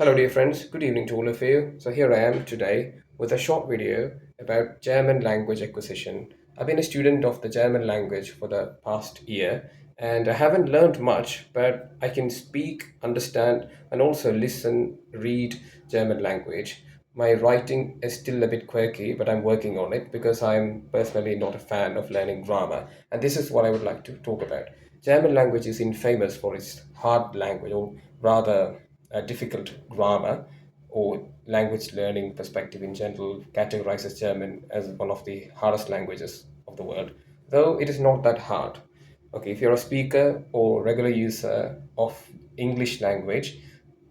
Hello, dear friends. Good evening to all of you. So, here I am today with a short video about German language acquisition. I've been a student of the German language for the past year and I haven't learned much, but I can speak, understand, and also listen, read German language. My writing is still a bit quirky, but I'm working on it because I'm personally not a fan of learning grammar. And this is what I would like to talk about. German language is infamous for its hard language, or rather, difficult grammar or language learning perspective in general categorizes German as one of the hardest languages of the world, though it is not that hard. Okay, if you're a speaker or regular user of English language,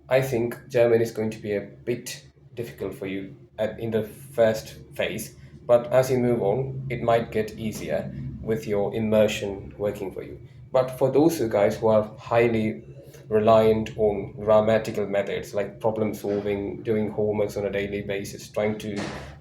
I think German is going to be a bit difficult for you in the first phase, but as you move on, it might get easier with your immersion working for you. But for those guys who are highly reliant on grammatical methods like problem solving, doing homeworks on a daily basis, trying to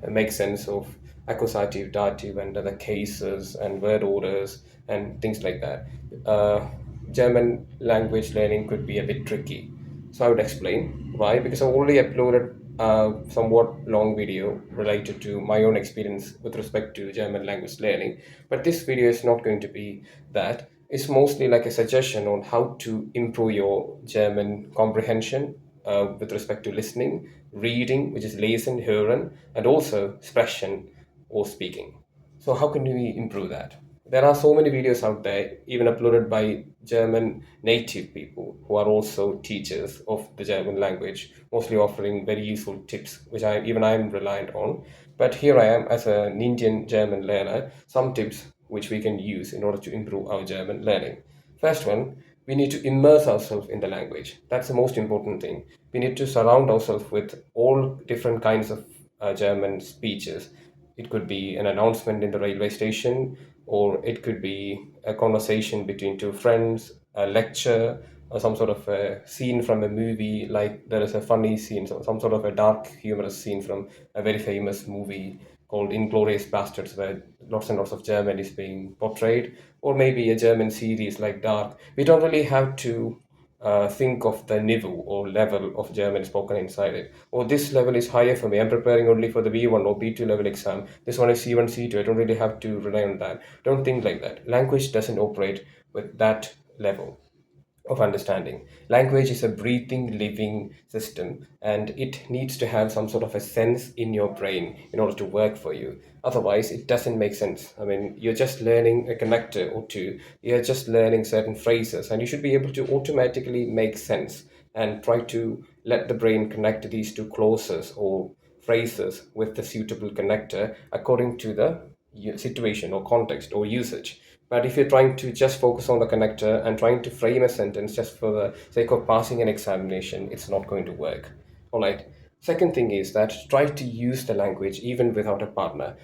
make sense of accusative, dative, and other cases and word orders and things like that, uh, German language learning could be a bit tricky. So I would explain why, because I've already uploaded a somewhat long video related to my own experience with respect to German language learning. But this video is not going to be that. It's mostly like a suggestion on how to improve your German comprehension with respect to listening, reading, which is lesen, hören, and also sprechen or speaking. So how can we improve that? There are so many videos out there, even uploaded by German native people who are also teachers of the German language, mostly offering very useful tips, which I'm reliant on. But here I am as an Indian German learner, some tips which we can use in order to improve our German learning. First one, we need to immerse ourselves in the language. That's the most important thing. We need to surround ourselves with all different kinds of German speeches. It could be an announcement in the railway station, or it could be a conversation between two friends, a lecture, or some sort of a scene from a movie, like there is a funny scene, so some sort of a dark, humorous scene from a very famous movie called Inglorious Bastards, where lots and lots of German is being portrayed, or maybe a German series like Dark. We don't really have to think of the niveau or level of German spoken inside it. Or this level is higher for me. I'm preparing only for the B1 or B2 level exam. This one is C1, C2. I don't really have to rely on that. Don't think like that. Language doesn't operate with that level of understanding. Language is a breathing, living system, and it needs to have some sort of a sense in your brain in order to work for you. Otherwise, it doesn't make sense. I mean, you're just learning a connector or two, you're just learning certain phrases, and you should be able to automatically make sense and try to let the brain connect these two clauses or phrases with the suitable connector according to the situation or context or usage. But if you're trying to just focus on the connector and trying to frame a sentence just for the sake of passing an examination, it's not going to work. All right. Second thing is that try to use the language even without a partner.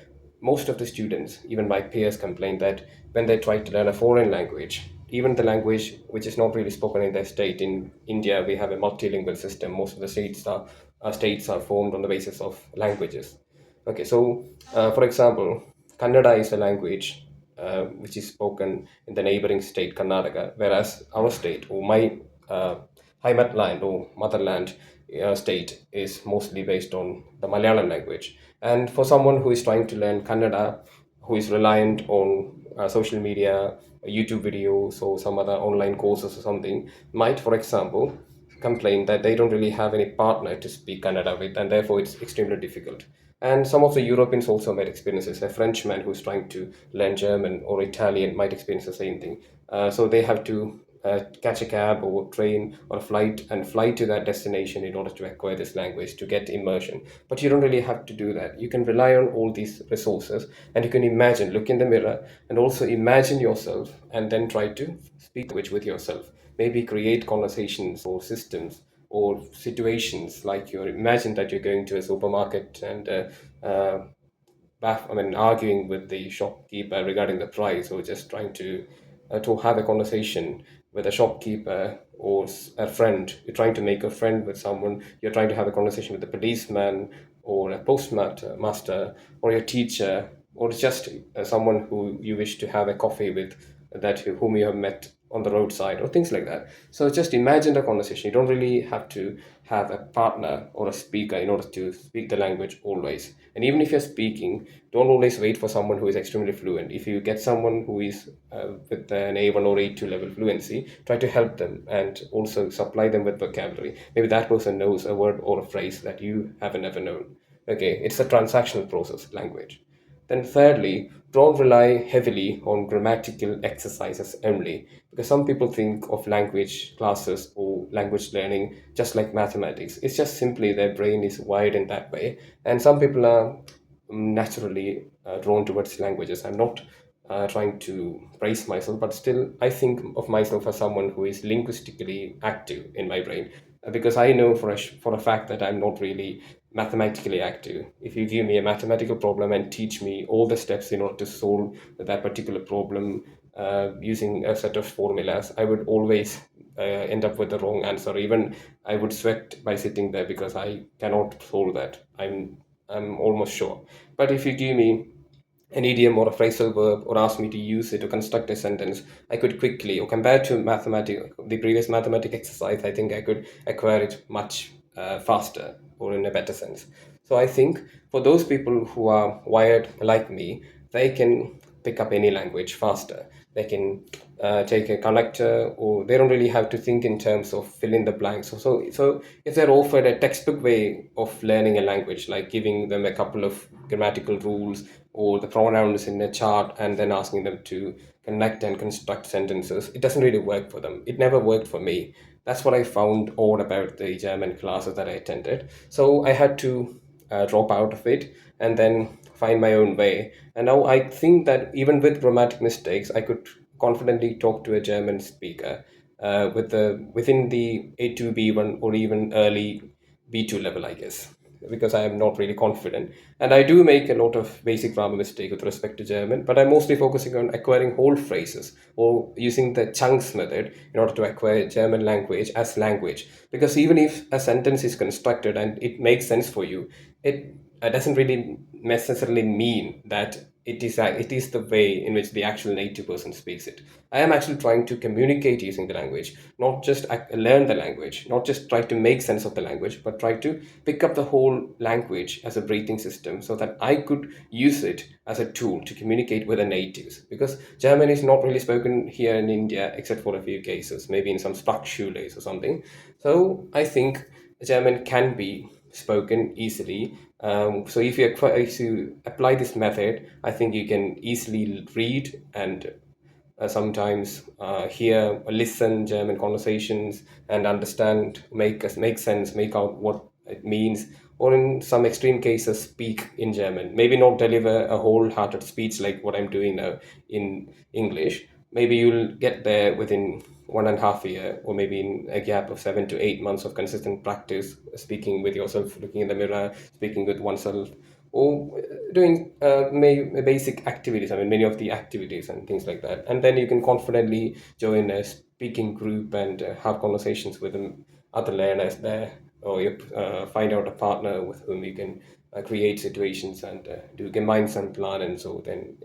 Most of the students, even my peers, complain that when they try to learn a foreign language, even the language which is not really spoken in their state, in India, we have a multilingual system. Most of the states are formed on the basis of languages. Okay, so for example, Kannada is a language which is spoken in the neighboring state, Karnataka, whereas our state, or my uh, Heimatland or motherland state, is mostly based on the Malayalam language. And for someone who is trying to learn Kannada, who is reliant on social media, YouTube videos, or some other online courses or something, might, for example, complain that they don't really have any partner to speak Kannada with, and therefore it's extremely difficult. And some of the Europeans also might experience this. A Frenchman who's trying to learn German or Italian might experience the same thing. So they have to catch a cab or train or a flight and fly to that destination in order to acquire this language to get immersion. But you don't really have to do that. You can rely on all these resources and you can imagine, look in the mirror and also imagine yourself and then try to speak language with yourself. Maybe create conversations or systems or situations like you imagine that you're going to a supermarket and arguing with the shopkeeper regarding the price, or just trying to have a conversation with a shopkeeper or a friend. You're trying to make a friend with someone. You're trying to have a conversation with a policeman or a postmaster or your teacher or just someone who you wish to have a coffee with that whom you have met on the roadside or things like that. So just imagine the conversation. You don't really have to have a partner or a speaker in order to speak the language always. And even if you're speaking, don't always wait for someone who is extremely fluent. If you get someone who is with an A1 or A2 level fluency, try to help them and also supply them with vocabulary. Maybe that person knows a word or a phrase that you haven't ever known. Okay, it's a transactional process, language. Then, thirdly, don't rely heavily on grammatical exercises only, because some people think of language classes or language learning just like mathematics. It's just simply their brain is wired in that way, and some people are naturally drawn towards languages. I'm not trying to praise myself, but still, I think of myself as someone who is linguistically active in my brain, because I know for a fact that I'm not really mathematically active. If you give me a mathematical problem and teach me all the steps in order to solve that particular problem using a set of formulas, I would always end up with the wrong answer. Even I would sweat by sitting there because I cannot solve that. I'm almost sure. But if you give me an idiom or a phrasal verb or ask me to use it to construct a sentence, I could quickly, or compared to the previous mathematic exercise, I think I could acquire it much faster or in a better sense. So I think for those people who are wired like me, they can pick up any language faster. They can take a connector, or they don't really have to think in terms of fill in the blanks. So if they're offered a textbook way of learning a language, like giving them a couple of grammatical rules or the pronouns in a chart and then asking them to connect and construct sentences, it doesn't really work for them. It never worked for me. That's what I found odd about the German classes that I attended. So I had to drop out of it and then find my own way. And now I think that even with grammatic mistakes, I could confidently talk to a German speaker within the A2 B1 or even early B2 level, I guess, because I am not really confident. And I do make a lot of basic grammar mistake with respect to German, but I'm mostly focusing on acquiring whole phrases or using the chunks method in order to acquire German language as language. Because even if a sentence is constructed and it makes sense for you, it doesn't really necessarily mean that it is the way in which the actual native person speaks it. I am actually trying to communicate using the language, not just learn the language, not just try to make sense of the language, but try to pick up the whole language as a breathing system so that I could use it as a tool to communicate with the natives. Because German is not really spoken here in India except for a few cases, maybe in some Sprachschule or something. So I think German can be spoken easily. So if you apply this method, I think you can easily read and sometimes hear or listen German conversations and understand, make sense, make out what it means, or in some extreme cases, speak in German. Maybe not deliver a wholehearted speech like what I'm doing now in English. Maybe you'll get there within 1.5 year, or maybe in a gap of 7 to 8 months of consistent practice, speaking with yourself, looking in the mirror, speaking with oneself, or doing basic activities. I mean, many of the activities and things like that. And then you can confidently join a speaking group and have conversations with other learners there, or you find out a partner with whom you can create situations and do gemeinsam planen. So then,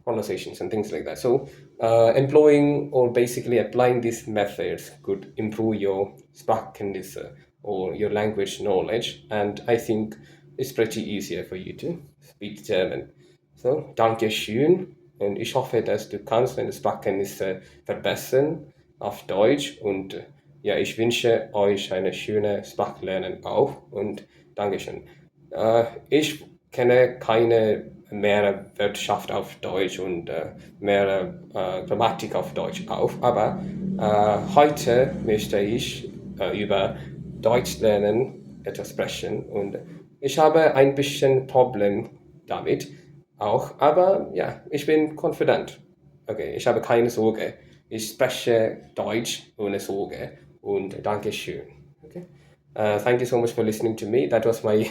conversations and things like that. So, employing or basically applying these methods could improve your Sprachkenntnisse or your language knowledge. And I think it's pretty easier for you to speak German. So, danke schön. Und ich hoffe, dass du kannst deine Sprachkenntnisse verbessern auf Deutsch. Und ja, ich wünsche euch eine schöne Sprachlernen auch. Und Dankeschön. Ich kenne keine mehr Wirtschaft auf Deutsch und mehr Grammatik auf Deutsch auf, aber heute möchte ich über Deutsch lernen etwas sprechen und ich habe ein bisschen Problem damit auch, aber ja, ich bin confident. Okay, ich habe keine Sorge. Ich spreche Deutsch ohne Sorge und Dankeschön. Okay. Thank you so much for listening to me. That was my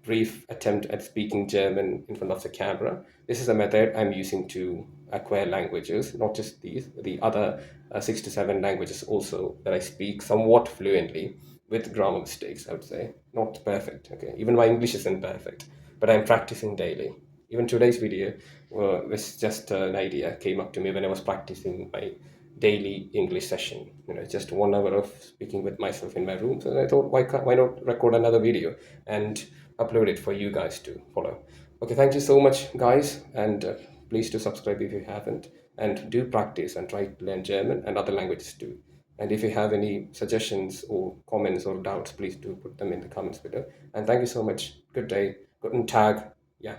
brief attempt at speaking German in front of the camera. This is a method I'm using to acquire languages, not just these, the other 6 to 7 languages also that I speak somewhat fluently with grammar mistakes, I would say. Not perfect, okay? Even my English isn't perfect, but I'm practicing daily. Even today's video it's just an idea came up to me when I was practicing my daily English session. Just 1 hour of speaking with myself in my room. So I thought, why not record another video and upload it for you guys to follow. Okay, thank you so much, guys, and please do subscribe if you haven't, and do practice and try to learn German and other languages too. And if you have any suggestions or comments or doubts, please do put them in the comments below. And thank you so much. Good day. Guten Tag. Yeah.